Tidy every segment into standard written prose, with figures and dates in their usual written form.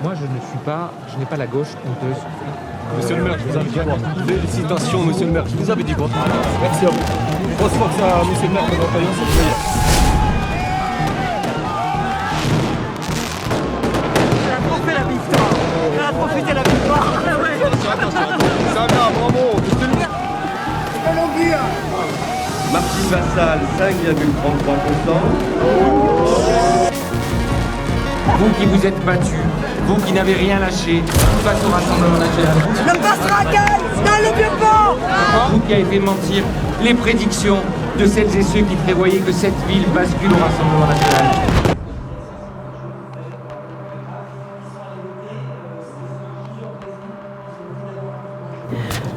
Moi, je n'ai pas la gauche honteuse. Monsieur le maire, je vous avais dit quoi? Félicitations, monsieur le maire, je vous avais dit quoi? Merci à vous. Grosse force à monsieur le maire, Benoît Payan, c'est le meilleur. Elle a trop fait la victoire. Elle a profité de la victoire. Ça va, bravo, monsieur le maire. Martine Vassal, 5,33%. Vous qui vous êtes battus, vous qui n'avez rien lâché, face au Rassemblement national. Le passera à Gaï, dans le vieux port. Vous qui avez fait mentir les prédictions de celles et ceux qui prévoyaient que cette ville bascule au Rassemblement national.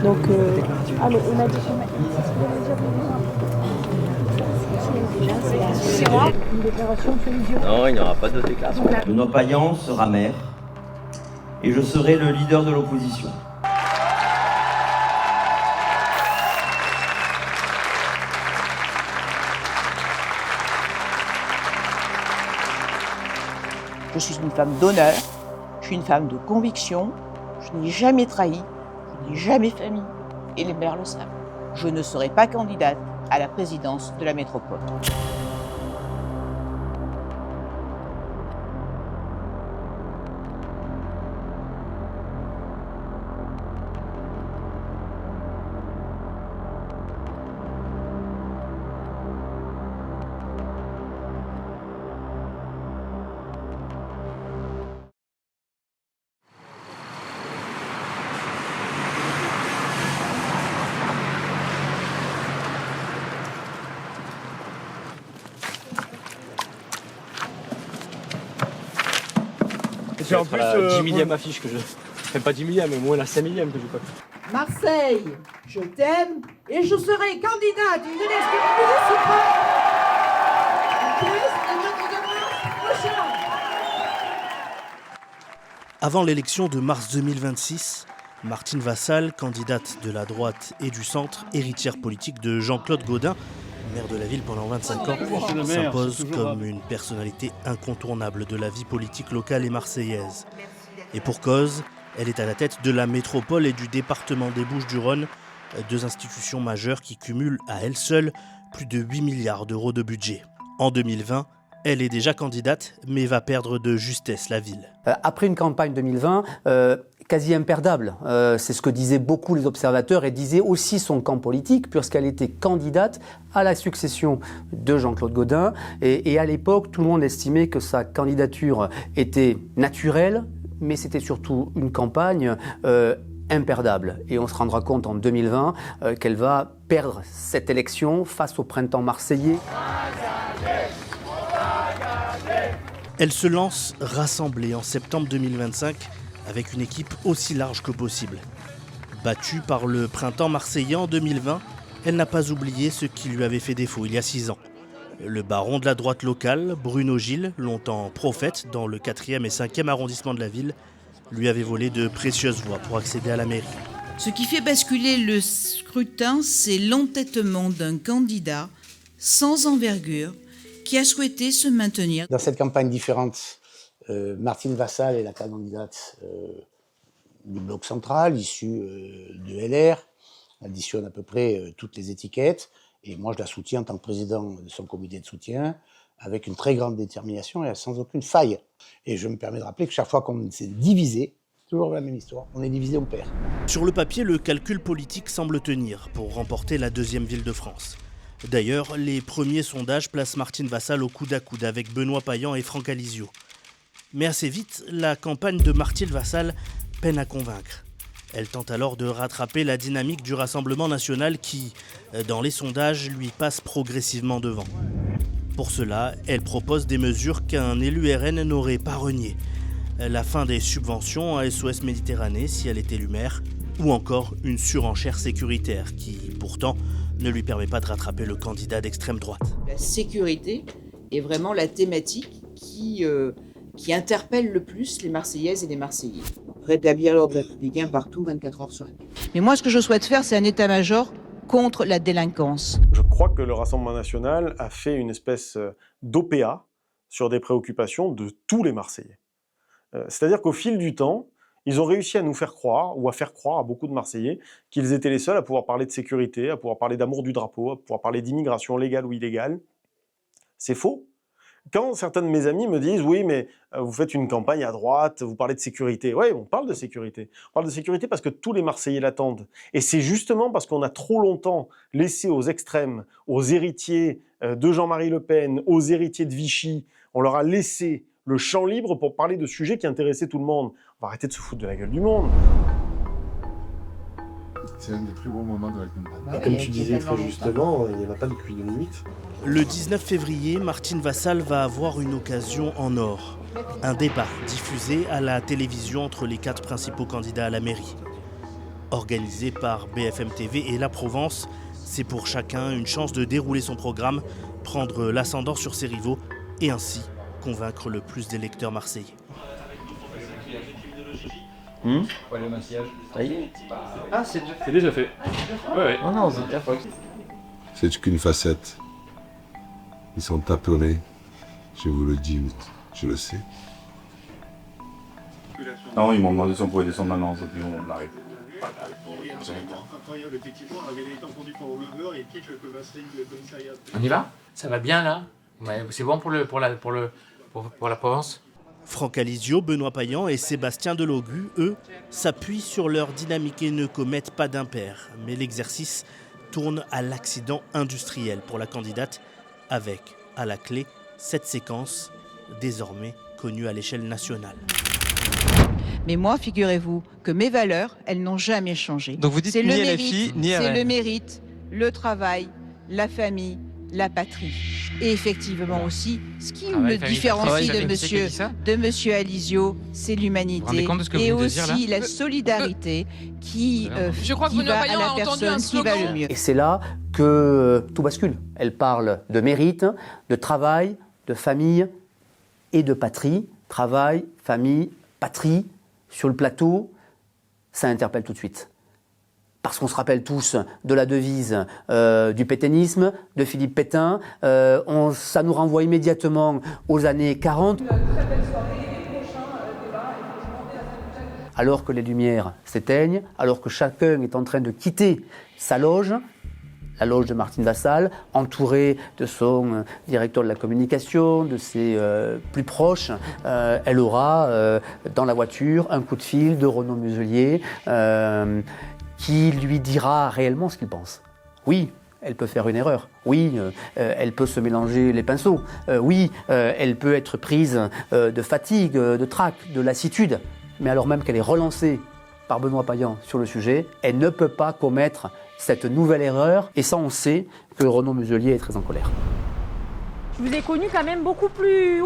Donc, on a dit c'est moi. Une déclaration de Non, il n'y aura pas de déclaration. Benoît Payan sera maire et je serai le leader de l'opposition. Je suis une femme d'honneur, je suis une femme de conviction, je n'ai jamais trahi, je n'ai jamais failli, et les maires le savent. Je ne serai pas candidate à la présidence de la métropole. C'est en plus la 10 millième affiche que je... Même pas 10 millième, mais au moins la 5 millième que je cote. Marseille, je t'aime et je serai candidate une jeunesse municipale. Avant l'élection de mars 2026, Martine Vassal, candidate de la droite et du centre, héritière politique de Jean-Claude Gaudin, maire de la ville pendant 25 ans, s'impose comme une personnalité incontournable de la vie politique locale et marseillaise. Et pour cause, elle est à la tête de la métropole et du département des Bouches-du-Rhône, deux institutions majeures qui cumulent à elles seules plus de 8 milliards d'euros de budget. En 2020, elle est déjà candidate, mais va perdre de justesse la ville. Après une campagne 2020 quasi imperdable, c'est ce que disaient beaucoup les observateurs et disait aussi son camp politique, puisqu'elle était candidate à la succession de Jean-Claude Gaudin. Et à l'époque, tout le monde estimait que sa candidature était naturelle, mais c'était surtout une campagne imperdable. Et on se rendra compte en 2020 qu'elle va perdre cette élection face au printemps marseillais. Elle se lance rassemblée en septembre 2025 avec une équipe aussi large que possible. Battue par le printemps marseillais en 2020, elle n'a pas oublié ce qui lui avait fait défaut il y a 6 ans. Le baron de la droite locale, Bruno Gilles, longtemps prophète dans le 4e et 5e arrondissement de la ville, lui avait volé de précieuses voix pour accéder à la mairie. Ce qui fait basculer le scrutin, c'est l'entêtement d'un candidat sans envergure qui a souhaité se maintenir. Dans cette campagne différente, Martine Vassal est la candidate du bloc central, issue de LR. Elle additionne à peu près toutes les étiquettes. Et moi, je la soutiens en tant que président de son comité de soutien, avec une très grande détermination et sans aucune faille. Et je me permets de rappeler que chaque fois qu'on s'est divisé, toujours la même histoire, on est divisé, on perd. Sur le papier, le calcul politique semble tenir pour remporter la deuxième ville de France. D'ailleurs, les premiers sondages placent Martine Vassal au coude à coude avec Benoît Payan et Franck Alizio. Mais assez vite, la campagne de Martine Vassal peine à convaincre. Elle tente alors de rattraper la dynamique du Rassemblement national qui, dans les sondages, lui passe progressivement devant. Pour cela, elle propose des mesures qu'un élu RN n'aurait pas reniées. La fin des subventions à SOS Méditerranée si elle est élue maire, ou encore une surenchère sécuritaire qui, pourtant, ne lui permet pas de rattraper le candidat d'extrême droite. La sécurité est vraiment la thématique qui interpelle le plus les Marseillaises et les Marseillais. Rétablir l'ordre républicain partout, 24 heures sur 24. Mais moi, ce que je souhaite faire, c'est un état-major contre la délinquance. Je crois que le Rassemblement national a fait une espèce d'OPA sur des préoccupations de tous les Marseillais. C'est-à-dire qu'au fil du temps, ils ont réussi à nous faire croire, ou à faire croire à beaucoup de Marseillais, qu'ils étaient les seuls à pouvoir parler de sécurité, à pouvoir parler d'amour du drapeau, à pouvoir parler d'immigration légale ou illégale. C'est faux. Quand certains de mes amis me disent « Oui, mais vous faites une campagne à droite, vous parlez de sécurité. » Oui, on parle de sécurité. On parle de sécurité parce que tous les Marseillais l'attendent. Et c'est justement parce qu'on a trop longtemps laissé aux extrêmes, aux héritiers de Jean-Marie Le Pen, aux héritiers de Vichy, on leur a laissé le champ libre pour parler de sujets qui intéressaient tout le monde. On va arrêter de se foutre de la gueule du monde. C'est un des plus beaux moments de la campagne. Comme tu disais très justement, il n'y en a pas de cuit de limite. Le 19 février, Martine Vassal va avoir une occasion en or. Un débat diffusé à la télévision entre les 4 principaux candidats à la mairie. Organisé par BFM TV et La Provence, c'est pour chacun une chance de dérouler son programme, prendre l'ascendant sur ses rivaux et ainsi convaincre le plus d'électeurs marseillais. Ouais, le massillage. Ça y est. Ah, c'est déjà fait. Ouais. Oh non, c'est déjà fait. C'est qu'une facette. Ils sont taponnés. Je vous le dis, je le sais. Non, ils m'ont demandé si on pouvait descendre maintenant, et puis on arrive. Incroyable, effectivement, on avait été entendu par Weber et quitte le commissariat. On y va? Ça va bien là? C'est bon pour la Provence? Franck Alizio, Benoît Payan et Sébastien Delogu, eux, s'appuient sur leur dynamique et ne commettent pas d'impair. Mais l'exercice tourne à l'accident industriel pour la candidate, avec, à la clé, cette séquence, désormais connue à l'échelle nationale. Mais moi, figurez-vous que mes valeurs, elles n'ont jamais changé. Donc vous dites c'est ni le LFI, ni RN. C'est le mérite, le travail, la famille, la patrie. Et effectivement aussi, ce qui me différencie de monsieur Alizio, c'est l'humanité et aussi la solidarité qui va à la personne qui va le mieux. Et c'est là que tout bascule. Elle parle de mérite, de travail, de famille et de patrie. Travail, famille, patrie, sur le plateau, ça interpelle tout de suite. Parce qu'on se rappelle tous de la devise du pétainisme, de Philippe Pétain. Ça nous renvoie immédiatement aux années 40. Alors que les lumières s'éteignent, alors que chacun est en train de quitter sa loge, la loge de Martine Vassal, entourée de son directeur de la communication, de ses plus proches, elle aura dans la voiture un coup de fil de Renaud Muselier, qui lui dira réellement ce qu'il pense. Oui, elle peut faire une erreur. Oui, elle peut se mélanger les pinceaux. Oui, elle peut être prise de fatigue, de trac, de lassitude. Mais alors même qu'elle est relancée par Benoît Payan sur le sujet, elle ne peut pas commettre cette nouvelle erreur. Et ça, on sait que Renaud Muselier est très en colère. Je vous ai connu quand même beaucoup plus...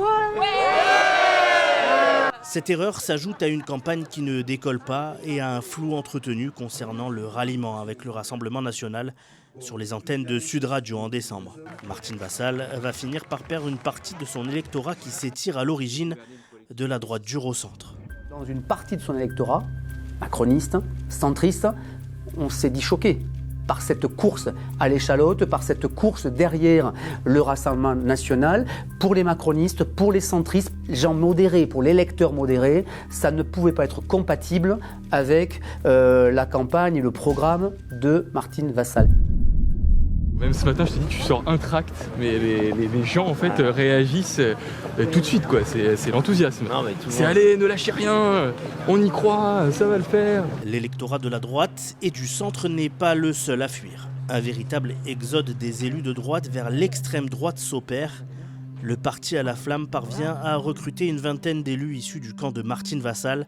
Cette erreur s'ajoute à une campagne qui ne décolle pas et à un flou entretenu concernant le ralliement avec le Rassemblement national sur les antennes de Sud Radio en décembre. Martine Vassal va finir par perdre une partie de son électorat qui s'étire à l'origine de la droite dure au centre. Dans une partie de son électorat, macroniste, centriste, on s'est dit choqué par cette course à l'échalote, par cette course derrière le Rassemblement national. Pour les macronistes, pour les centristes, les gens modérés, pour l'électeur modéré, ça ne pouvait pas être compatible avec la campagne et le programme de Martine Vassal. Même ce matin, je t'ai dit, tu sors un tract, mais les gens en fait réagissent tout de suite, quoi. C'est l'enthousiasme. C'est allez, ne lâchez rien, on y croit, ça va le faire. L'électorat de la droite et du centre n'est pas le seul à fuir. Un véritable exode des élus de droite vers l'extrême droite s'opère. Le parti à la flamme parvient à recruter une vingtaine d'élus issus du camp de Martine Vassal.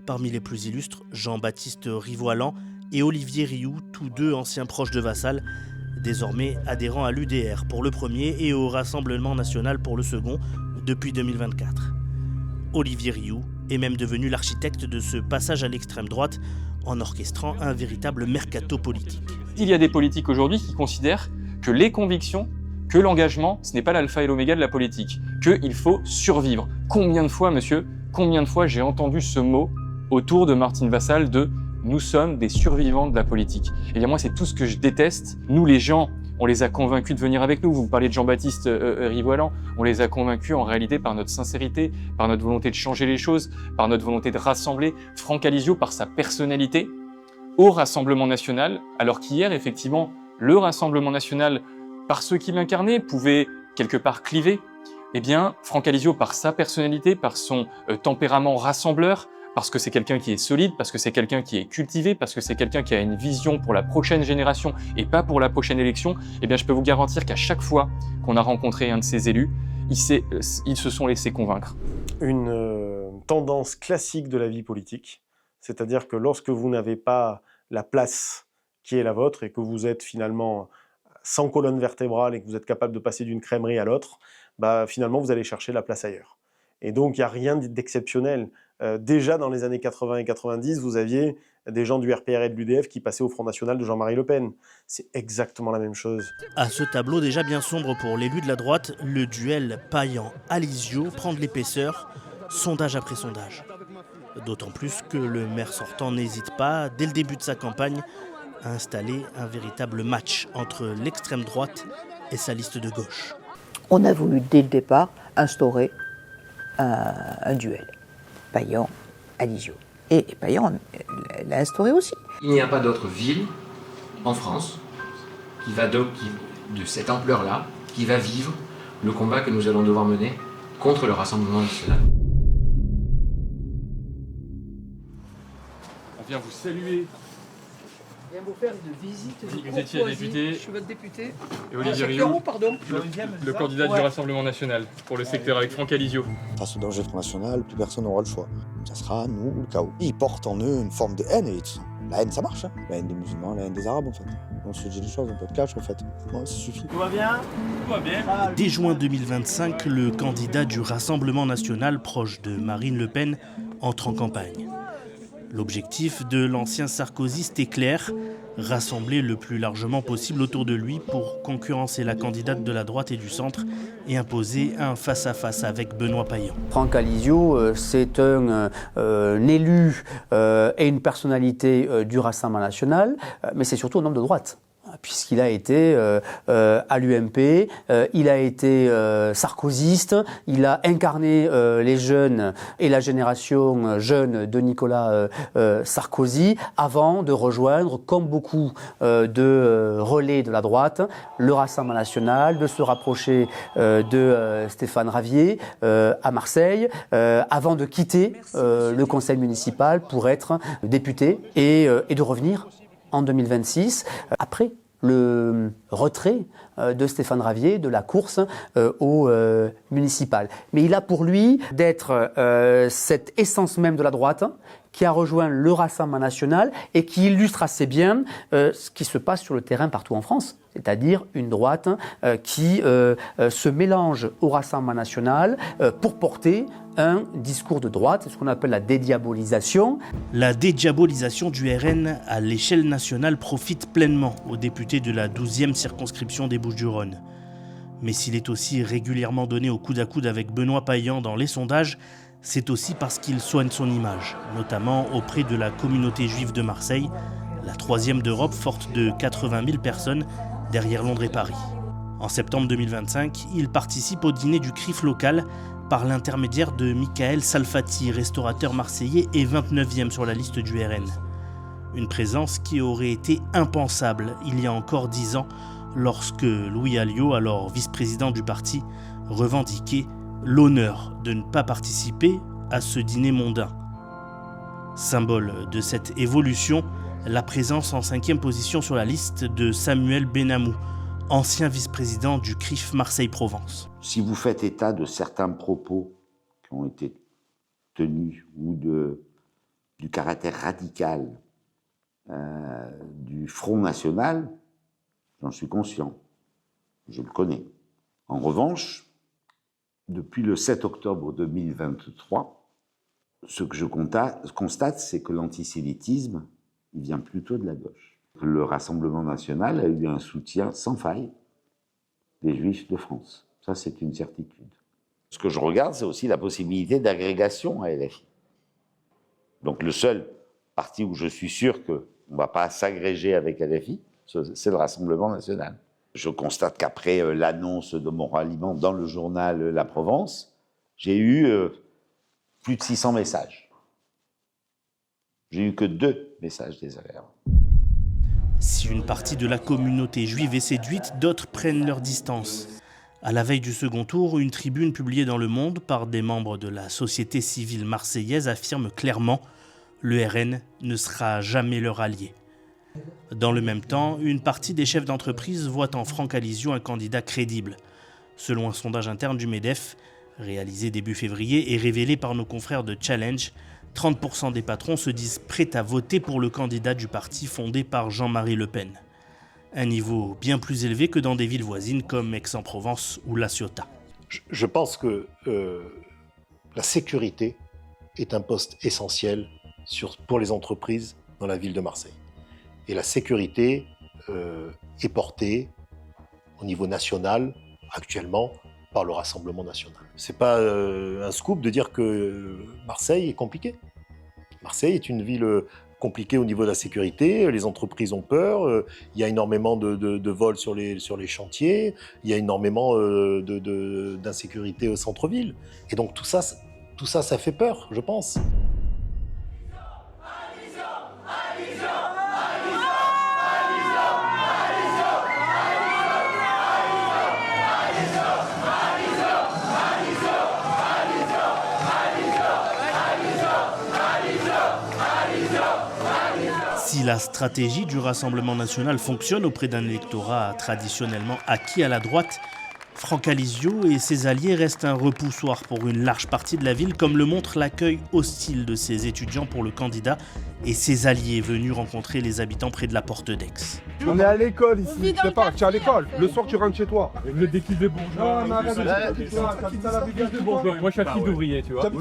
Parmi les plus illustres, Jean-Baptiste Rivoalan et Olivier Rioux, tous deux anciens proches de Vassal, désormais adhérent à l'UDR pour le premier et au Rassemblement national pour le second depuis 2024. Olivier Rioux est même devenu l'architecte de ce passage à l'extrême droite en orchestrant un véritable mercato politique. Il y a des politiques aujourd'hui qui considèrent que les convictions, que l'engagement, ce n'est pas l'alpha et l'oméga de la politique, qu'il faut survivre. Combien de fois, monsieur, j'ai entendu ce mot autour de Martine Vassal de « nous sommes des survivants de la politique ». Eh bien moi, c'est tout ce que je déteste. Nous, les gens on les a convaincus de venir avec nous. Vous me parlez de Jean-Baptiste Rivoalan, on les a convaincus en réalité par notre sincérité, par notre volonté de changer les choses, par notre volonté de rassembler. Franck Alizio, par sa personnalité, au Rassemblement National, alors qu'hier, effectivement, le Rassemblement National, par ceux qui l'incarnaient, pouvait quelque part cliver. Eh bien, Franck Alizio, par sa personnalité, par son tempérament rassembleur, parce que c'est quelqu'un qui est solide, parce que c'est quelqu'un qui est cultivé, parce que c'est quelqu'un qui a une vision pour la prochaine génération et pas pour la prochaine élection, eh bien, je peux vous garantir qu'à chaque fois qu'on a rencontré un de ces élus, ils se sont laissés convaincre. Une tendance classique de la vie politique, c'est-à-dire que lorsque vous n'avez pas la place qui est la vôtre et que vous êtes finalement sans colonne vertébrale et que vous êtes capable de passer d'une crèmerie à l'autre, bah, finalement vous allez chercher la place ailleurs. Et donc il n'y a rien d'exceptionnel. Déjà dans les années 80 et 90, vous aviez des gens du RPR et de l'UDF qui passaient au Front National de Jean-Marie Le Pen. C'est exactement la même chose. À ce tableau déjà bien sombre pour l'élu de la droite, le duel Payan-Alizio prend de l'épaisseur, sondage après sondage. D'autant plus que le maire sortant n'hésite pas, dès le début de sa campagne, à installer un véritable match entre l'extrême droite et sa liste de gauche. On a voulu dès le départ instaurer un duel. Payan-Alizio. Et Payan l'a instauré aussi. Il n'y a pas d'autre ville en France de cette ampleur-là qui va vivre le combat que nous allons devoir mener contre le Rassemblement national. On vient vous saluer. Je viens vous faire une visite de Vous étiez député. Je suis votre député. Et Olivier Rioux, pardon. le candidat du Rassemblement National pour le secteur avec Franck Alizio. Face au danger national, plus personne n'aura le choix. Ça sera nous ou le chaos. Ils portent en eux une forme de haine et la haine ça marche. Hein. La haine des musulmans, la haine des arabes en fait. On se dit les choses, on peut être cash en fait. Ouais, ça suffit. Tout va bien ? Tout va bien. Dès juin 2025, le candidat du Rassemblement National proche de Marine Le Pen entre en campagne. L'objectif de l'ancien sarkozyste est clair, rassembler le plus largement possible autour de lui pour concurrencer la candidate de la droite et du centre et imposer un face-à-face avec Benoît Payan. Franck Alizio, c'est un élu et une personnalité du Rassemblement National, mais c'est surtout un homme de droite. Puisqu'il a été à l'UMP, il a été sarkozyste, il a incarné les jeunes et la génération jeune de Nicolas Sarkozy avant de rejoindre, comme beaucoup de relais de la droite, le Rassemblement National, de se rapprocher de Stéphane Ravier à Marseille, avant de quitter le conseil municipal pour être député et de revenir en 2026, après le retrait de Stéphane Ravier de la course au municipal. Mais il a pour lui d'être cette essence même de la droite qui a rejoint le Rassemblement National et qui illustre assez bien ce qui se passe sur le terrain partout en France. C'est-à-dire une droite qui se mélange au Rassemblement National pour porter un discours de droite, c'est ce qu'on appelle la dédiabolisation. La dédiabolisation du RN à l'échelle nationale profite pleinement aux députés de la 12e circonscription des Bouches-du-Rhône. Mais s'il est aussi régulièrement donné au coude à coude avec Benoît Payan dans les sondages, c'est aussi parce qu'il soigne son image, notamment auprès de la communauté juive de Marseille, la 3e d'Europe forte de 80 000 personnes, derrière Londres et Paris. En septembre 2025, il participe au dîner du CRIF local par l'intermédiaire de Michael Salfati, restaurateur marseillais et 29e sur la liste du RN. Une présence qui aurait été impensable il y a encore 10 ans, lorsque Louis Alliot, alors vice-président du parti, revendiquait l'honneur de ne pas participer à ce dîner mondain. Symbole de cette évolution, la présence en 5e position sur la liste de Samuel Benamou, ancien vice-président du CRIF Marseille-Provence. Si vous faites état de certains propos qui ont été tenus ou du caractère radical du Front National, j'en suis conscient, je le connais. En revanche, depuis le 7 octobre 2023, ce que je constate, c'est que l'antisémitisme, il vient plutôt de la gauche. Le Rassemblement National a eu un soutien sans faille des Juifs de France. Ça, c'est une certitude. Ce que je regarde, c'est aussi la possibilité d'agrégation à LFI. Donc le seul parti où je suis sûr qu'on ne va pas s'agréger avec LFI, c'est le Rassemblement National. Je constate qu'après l'annonce de mon ralliement dans le journal La Provence, j'ai eu plus de 600 messages. J'ai eu que 2 messages des LR. Si une partie de la communauté juive est séduite, d'autres prennent leur distance. À la veille du second tour, une tribune publiée dans Le Monde par des membres de la société civile marseillaise affirme clairement « Le RN ne sera jamais leur allié ». Dans le même temps, une partie des chefs d'entreprise voit en Franck Alizio un candidat crédible. Selon un sondage interne du MEDEF, réalisé début février et révélé par nos confrères de Challenge, 30% des patrons se disent prêts à voter pour le candidat du parti fondé par Jean-Marie Le Pen. Un niveau bien plus élevé que dans des villes voisines comme Aix-en-Provence ou La Ciotat. Je pense que la sécurité est un poste essentiel pour les entreprises dans la ville de Marseille. Et la sécurité est portée au niveau national, actuellement, par le Rassemblement national. C'est pas un scoop de dire que Marseille est compliqué. Marseille est une ville compliquée au niveau de la sécurité, les entreprises ont peur, il y a énormément de vols sur les chantiers, il y a énormément d'insécurité au centre-ville. Et donc tout ça, ça fait peur, je pense. Si la stratégie du Rassemblement national fonctionne auprès d'un électorat traditionnellement acquis à la droite, Franck Alizio et ses alliés restent un repoussoir pour une large partie de la ville, comme le montre l'accueil hostile de ses étudiants pour le candidat et ses alliés venus rencontrer les habitants près de la porte d'Aix. On est à l'école ici, je sais pas, tu es à l'école, le soir tu rentres chez toi. Le déclic de bourgeois. Non, mais arrête de bourgeois. Moi je suis un fils d'ouvrier, tu vois. Oui,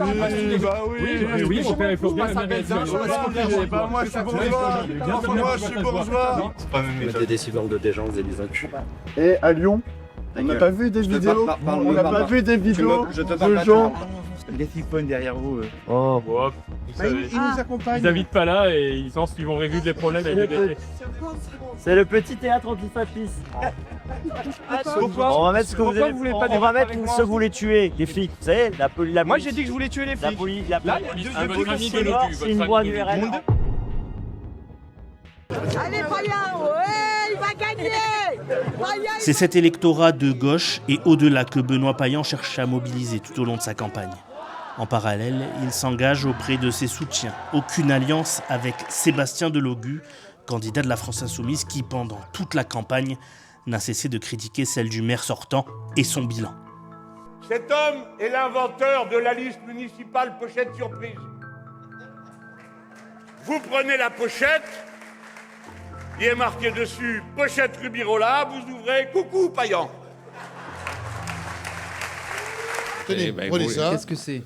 bah oui, mon père est fort bien. Moi je suis bourgeois. Moi je suis bourgeois. Des décideurs de gens, des vaincus. Et à Lyon, on n'a pas vu des vidéos, on n'a pas vu des vidéos de gens. Les cipons derrière vous. Oh, bon. Ils nous accompagnent. Ils habitent pas là et ils pensent qu'ils vont résoudre les problèmes avec les BT. C'est le petit théâtre antifasciste. On va mettre ce que vous avez. On va mettre ceux que vous voulez tuer, les flics. Vous savez, la police. Moi j'ai dit que je voulais tuer les flics. La police, c'est une voie du RN. Allez, Payan, ouais, il va gagner. C'est cet électorat de gauche et au-delà que Benoît Payan cherche à mobiliser tout au long de sa campagne. En parallèle, il s'engage auprès de ses soutiens. Aucune alliance avec Sébastien Delogu, candidat de la France Insoumise qui, pendant toute la campagne, n'a cessé de critiquer celle du maire sortant et son bilan. Cet homme est l'inventeur de la liste municipale pochette surprise. Vous prenez la pochette, il est marqué dessus « Pochette Rubirola », vous ouvrez « Coucou Payan ». Tenez, prenez ça. Qu'est-ce que c'est ?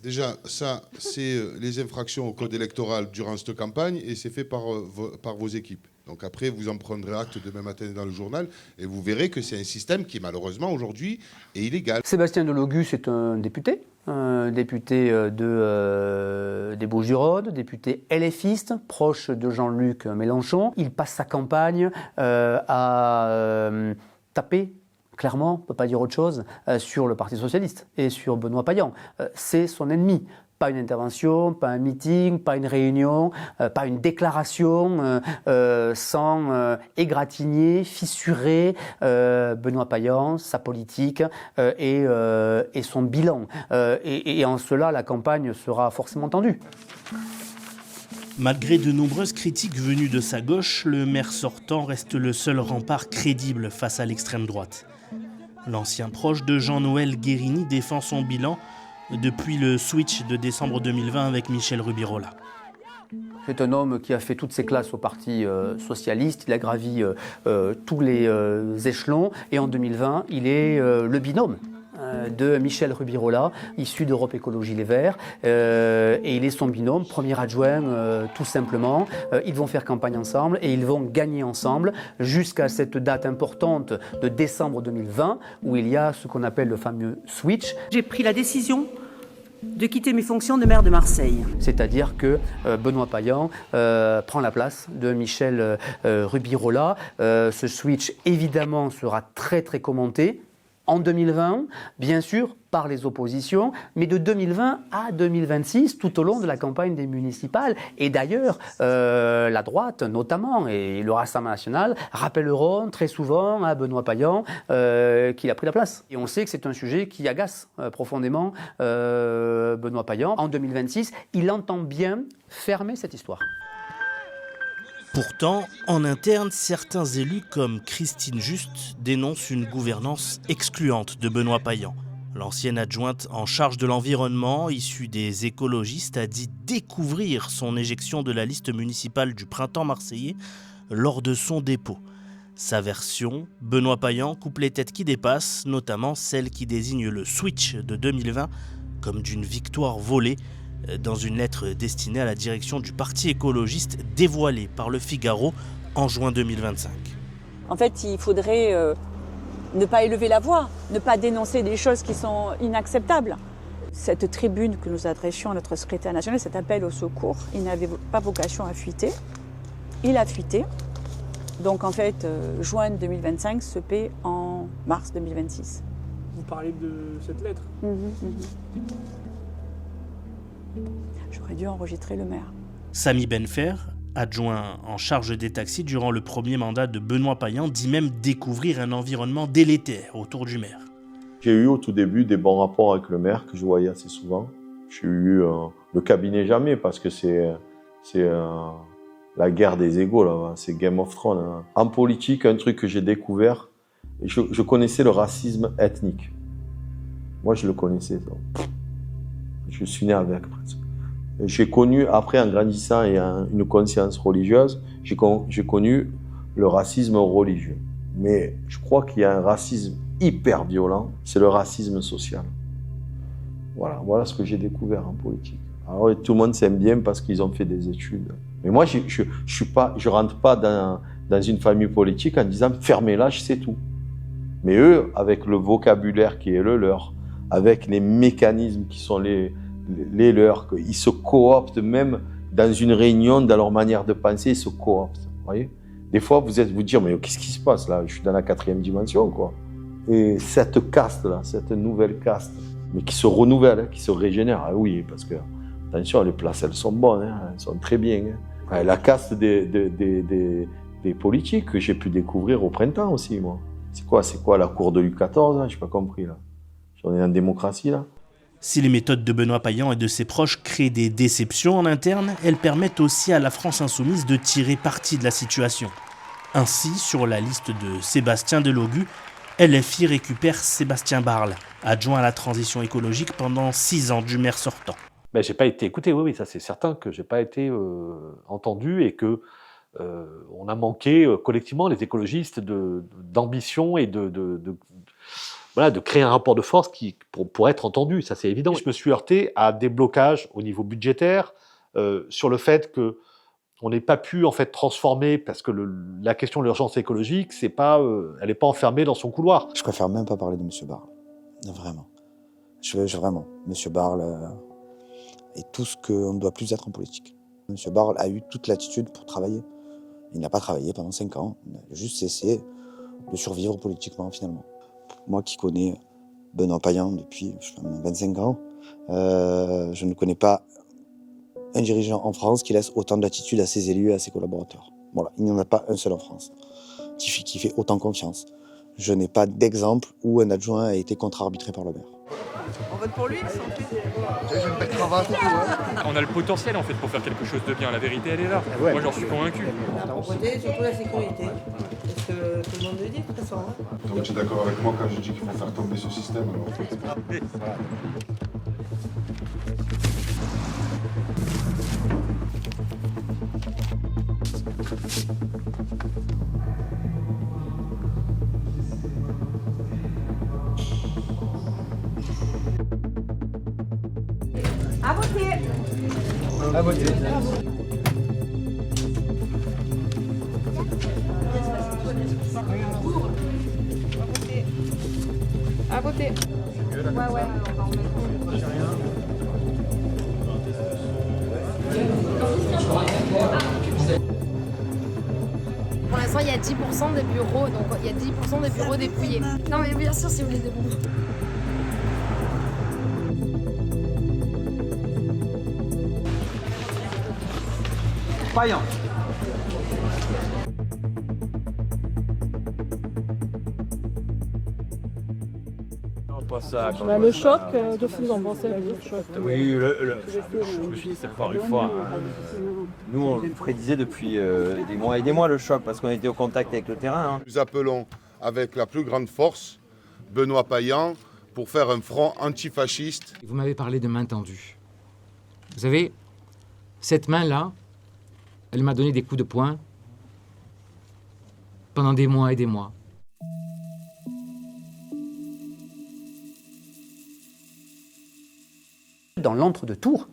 Déjà, ça, c'est les infractions au code électoral durant cette campagne et c'est fait par vos équipes. Donc après, vous en prendrez acte demain matin dans le journal et vous verrez que c'est un système qui, malheureusement, aujourd'hui, est illégal. Sébastien Delogu, c'est un député des Bouches-du-Rhône, député LFiste, proche de Jean-Luc Mélenchon. Il passe sa campagne à taper, clairement, on ne peut pas dire autre chose, sur le Parti socialiste et sur Benoît Payan. C'est son ennemi. Pas une intervention, pas un meeting, pas une réunion, pas une déclaration sans égratigner, fissurer Benoît Payan, sa politique et son bilan. Et en cela, la campagne sera forcément tendue. Malgré de nombreuses critiques venues de sa gauche, le maire sortant reste le seul rempart crédible face à l'extrême droite. L'ancien proche de Jean-Noël Guérini défend son bilan depuis le switch de décembre 2020 avec Michel Rubirola. C'est un homme qui a fait toutes ses classes au Parti socialiste, il a gravi tous les échelons et en 2020, il est le binôme de Michel Rubirola, issu d'Europe Écologie Les Verts, et il est son binôme, premier adjoint tout simplement. Ils vont faire campagne ensemble et ils vont gagner ensemble jusqu'à cette date importante de décembre 2020 où il y a ce qu'on appelle le fameux switch. J'ai pris la décision de quitter mes fonctions de maire de Marseille. C'est-à-dire que Benoît Payan prend la place de Michel Rubirola. Ce switch, évidemment, sera très très commenté en 2020, bien sûr, par les oppositions, mais de 2020 à 2026, tout au long de la campagne des municipales. Et d'ailleurs, la droite, notamment, et le Rassemblement national, rappelleront très souvent à Benoît Payan qu'il a pris la place. Et on sait que c'est un sujet qui agace profondément Benoît Payan. En 2026, il entend bien fermer cette histoire. Pourtant, en interne, certains élus comme Christine Just dénoncent une gouvernance excluante de Benoît Payan. L'ancienne adjointe en charge de l'environnement, issue des écologistes, a dit découvrir son éjection de la liste municipale du printemps marseillais lors de son dépôt. Sa version, Benoît Payan coupe les têtes qui dépassent, notamment celle qui désigne le switch de 2020 comme d'une victoire volée, dans une lettre destinée à la direction du parti écologiste dévoilée par Le Figaro en juin 2025. En fait, il faudrait ne pas élever la voix, ne pas dénoncer des choses qui sont inacceptables. Cette tribune que nous adressions à notre secrétaire national, cet appel au secours, il n'avait pas vocation à fuiter. Il a fuité. Donc en fait, juin 2025 se paie en mars 2026. Vous parlez de cette lettre ? J'aurais dû enregistrer le maire. Samy Benfer, adjoint en charge des taxis durant le premier mandat de Benoît Payan, dit même découvrir un environnement délétère autour du maire. J'ai eu au tout début des bons rapports avec le maire que je voyais assez souvent. J'ai eu le cabinet jamais parce que c'est la guerre des égos là, c'est Game of Thrones. Hein. En politique, un truc que j'ai découvert, je connaissais le racisme ethnique. Moi, je le connaissais. Ça. Je suis né avec presque. J'ai connu, après en grandissant et une conscience religieuse, j'ai connu le racisme religieux. Mais je crois qu'il y a un racisme hyper violent, c'est le racisme social. Voilà ce que j'ai découvert en politique. Alors tout le monde s'aime bien parce qu'ils ont fait des études. Mais moi, je rentre pas dans une famille politique en disant fermez-la, je sais tout. Mais eux, avec le vocabulaire qui est le leur, avec les mécanismes qui sont les leurs, ils se cooptent même dans une réunion, dans leur manière de penser, ils se cooptent. Vous voyez ? Des fois, vous dites, mais qu'est-ce qui se passe là ? Je suis dans la 4e dimension, quoi. Et cette caste-là, cette nouvelle caste, mais qui se renouvelle, qui se régénère, ah oui, parce que, attention, les places, elles sont bonnes, hein, elles sont très bien. Hein. La caste des politiques que j'ai pu découvrir au printemps aussi, moi. C'est quoi la cour de Louis XIV, je n'ai pas compris, là. On est en démocratie, là. Si les méthodes de Benoît Payan et de ses proches créent des déceptions en interne, elles permettent aussi à la France insoumise de tirer parti de la situation. Ainsi, sur la liste de Sébastien Delogu, LFI récupère Sébastien Barle, adjoint à la transition écologique pendant 6 ans du maire sortant. J'ai pas été écouté, oui, ça c'est certain que j'ai pas été entendu et que on a manqué collectivement, les écologistes, d'ambition et de créer un rapport de force pour être entendu, ça c'est évident. Je me suis heurté à des blocages au niveau budgétaire sur le fait que on n'ait pas pu en fait transformer, parce que la question de l'urgence écologique, elle n'est pas enfermée dans son couloir. Je préfère même pas parler de M. Barle, vraiment. Vraiment, M. Barle est tout ce qu'on ne doit plus être en politique. M. Barle a eu toute l'attitude pour travailler. Il n'a pas travaillé pendant 5 ans, il a juste essayé de survivre politiquement finalement. Moi qui connais Benoît Payan depuis 25 ans, je ne connais pas un dirigeant en France qui laisse autant d'attitude à ses élus et à ses collaborateurs. Voilà, il n'y en a pas un seul en France qui fait autant confiance. Je n'ai pas d'exemple où un adjoint a été contre-arbitré par le maire. On vote pour lui, On a le potentiel en fait pour faire quelque chose de bien, la vérité elle est là. Moi j'en suis convaincu. Pour voter surtout la sécurité. Parce que tout le monde le dit de toute façon. Donc tu es d'accord avec moi quand je dis qu'il faut faire tomber ce système alors. À voter. À voter. À voter. Ouais. Pour l'instant, il y a 10% des bureaux, donc il y a 10% des bureaux dépouillés. Non mais bien sûr, si vous voulez des bons. Payan. Le choc de fou, vous en pensez le choc. Oui, je me suis dit cette fois une fois. Nous, on le prédisait depuis des mois et des mois le choc parce qu'on était au contact avec le terrain. Hein. Nous appelons avec la plus grande force Benoît Payan pour faire un front antifasciste. Vous m'avez parlé de main tendue. Vous savez, cette main-là, elle m'a donné des coups de poing pendant des mois et des mois. Dans l'entre-deux-tours,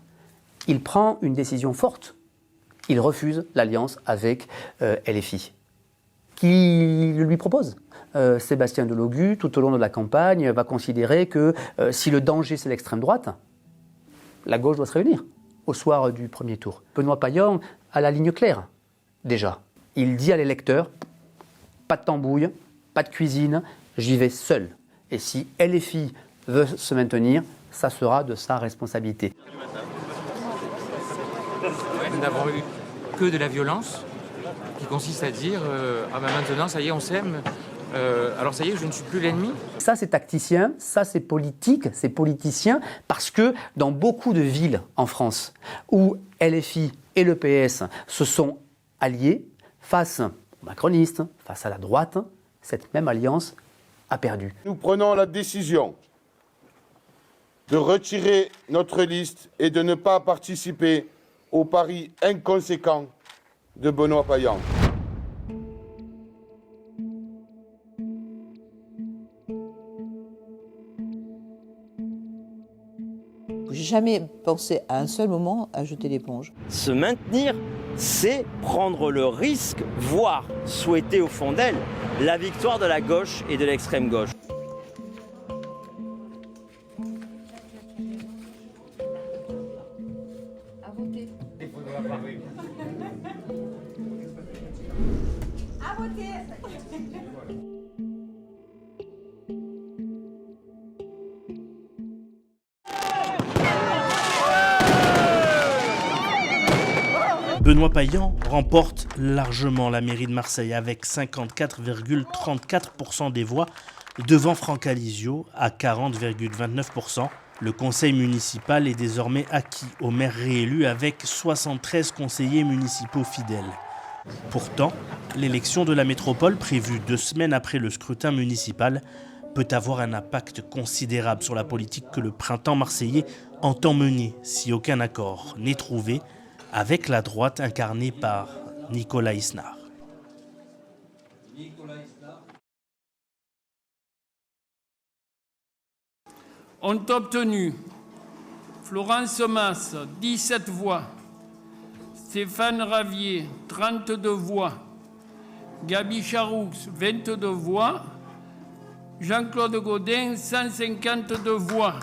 il prend une décision forte. Il refuse l'alliance avec LFI, qui le lui propose. Sébastien Delogu, tout au long de la campagne, va considérer que si le danger c'est l'extrême droite, la gauche doit se réunir au soir du premier tour. Benoît Payan a la ligne claire, déjà. Il dit à l'électeur, pas de tambouille, pas de cuisine, j'y vais seul. Et si LFI veut se maintenir, ça sera de sa responsabilité. Nous n'avons eu que de la violence qui consiste à dire ah ben maintenant ça y est on s'aime, alors ça y est je ne suis plus l'ennemi. Ça c'est tacticien, ça c'est politique, c'est politicien, parce que dans beaucoup de villes en France où LFI et le PS se sont alliés face aux macronistes, face à la droite, cette même alliance a perdu. Nous prenons la décision de retirer notre liste et de ne pas participer au pari inconséquent de Benoît Payan. J'ai jamais pensé à un seul moment à jeter l'éponge. Se maintenir, c'est prendre le risque, voire souhaiter au fond d'elle, la victoire de la gauche et de l'extrême gauche. Benoît Payan remporte largement la mairie de Marseille avec 54,34% des voix devant Franck Alizio à 40,29%. Le conseil municipal est désormais acquis au maire réélu avec 73 conseillers municipaux fidèles. Pourtant, l'élection de la métropole, prévue 2 semaines après le scrutin municipal, peut avoir un impact considérable sur la politique que le printemps marseillais entend mener si aucun accord n'est trouvé avec la droite incarnée par Nicolas Isnard. Ont obtenu Florence Masse, 17 voix, Stéphane Ravier, 32 voix, Gabi Charoux, 22 voix, Jean-Claude Gaudin, 152 voix.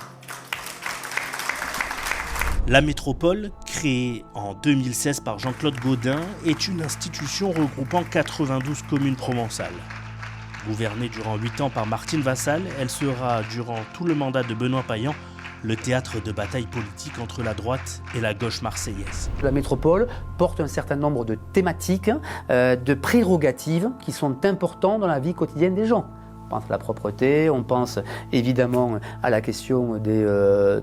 La métropole, créée en 2016 par Jean-Claude Gaudin, est une institution regroupant 92 communes provençales. Gouvernée durant 8 ans par Martine Vassal, elle sera, durant tout le mandat de Benoît Payan, le théâtre de bataille politique entre la droite et la gauche marseillaise. La métropole porte un certain nombre de thématiques, de prérogatives qui sont importantes dans la vie quotidienne des gens. On pense à la propreté, on pense évidemment à la question des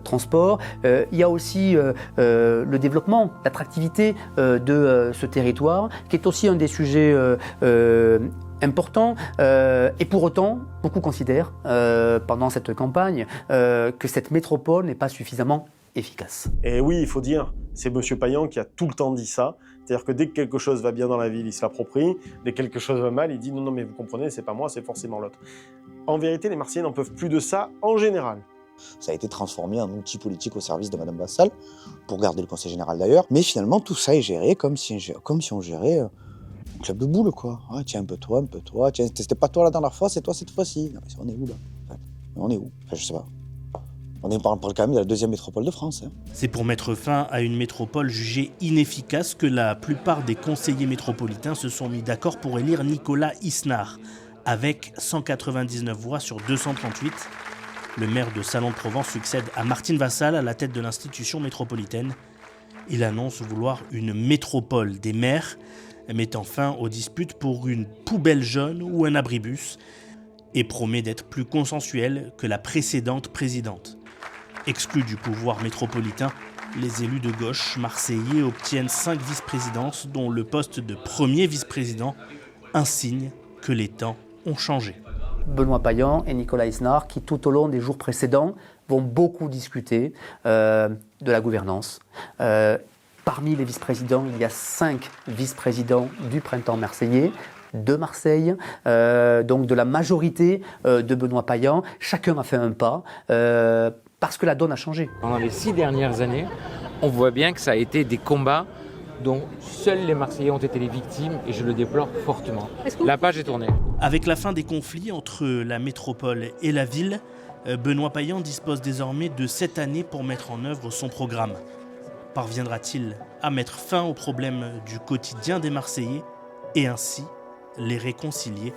transports. Il y a aussi le développement, l'attractivité de ce territoire, qui est aussi un des sujets importants. Et pour autant, beaucoup considèrent pendant cette campagne que cette métropole n'est pas suffisamment efficace. Et oui, il faut dire, c'est M. Payan qui a tout le temps dit ça. C'est-à-dire que dès que quelque chose va bien dans la ville, il se l'approprie. Dès que quelque chose va mal, il dit non, mais vous comprenez, c'est pas moi, c'est forcément l'autre. En vérité, les Marseillais n'en peuvent plus de ça en général. Ça a été transformé en outil politique au service de Mme Vassal, pour garder le conseil général d'ailleurs. Mais finalement, tout ça est géré comme si on gérait un club de boules, quoi. Ah, tiens, un peu toi. Tiens, c'était pas toi la dernière fois, c'est toi cette fois-ci. Non, mais on est où, là? On est où? Enfin, je sais pas. On parle quand même de la deuxième métropole de France. Hein. C'est pour mettre fin à une métropole jugée inefficace que la plupart des conseillers métropolitains se sont mis d'accord pour élire Nicolas Isnard. Avec 199 voix sur 238, le maire de Salon-de-Provence succède à Martine Vassal à la tête de l'institution métropolitaine. Il annonce vouloir une métropole des maires, mettant fin aux disputes pour une poubelle jaune ou un abribus, et promet d'être plus consensuel que la précédente présidente. Exclus du pouvoir métropolitain, les élus de gauche marseillais obtiennent 5 vice-présidences, dont le poste de premier vice-président, un signe que les temps ont changé. Benoît Payan et Nicolas Isnard, qui tout au long des jours précédents vont beaucoup discuter de la gouvernance. Parmi les vice-présidents, il y a 5 vice-présidents du printemps marseillais, de Marseille, donc de la majorité de Benoît Payan. Chacun a fait un pas. Parce que la donne a changé. Pendant les 6 dernières années, on voit bien que ça a été des combats dont seuls les Marseillais ont été les victimes et je le déplore fortement. La page est tournée. Avec la fin des conflits entre la métropole et la ville, Benoît Payan dispose désormais de 7 années pour mettre en œuvre son programme. Parviendra-t-il à mettre fin aux problèmes du quotidien des Marseillais et ainsi les réconcilier ?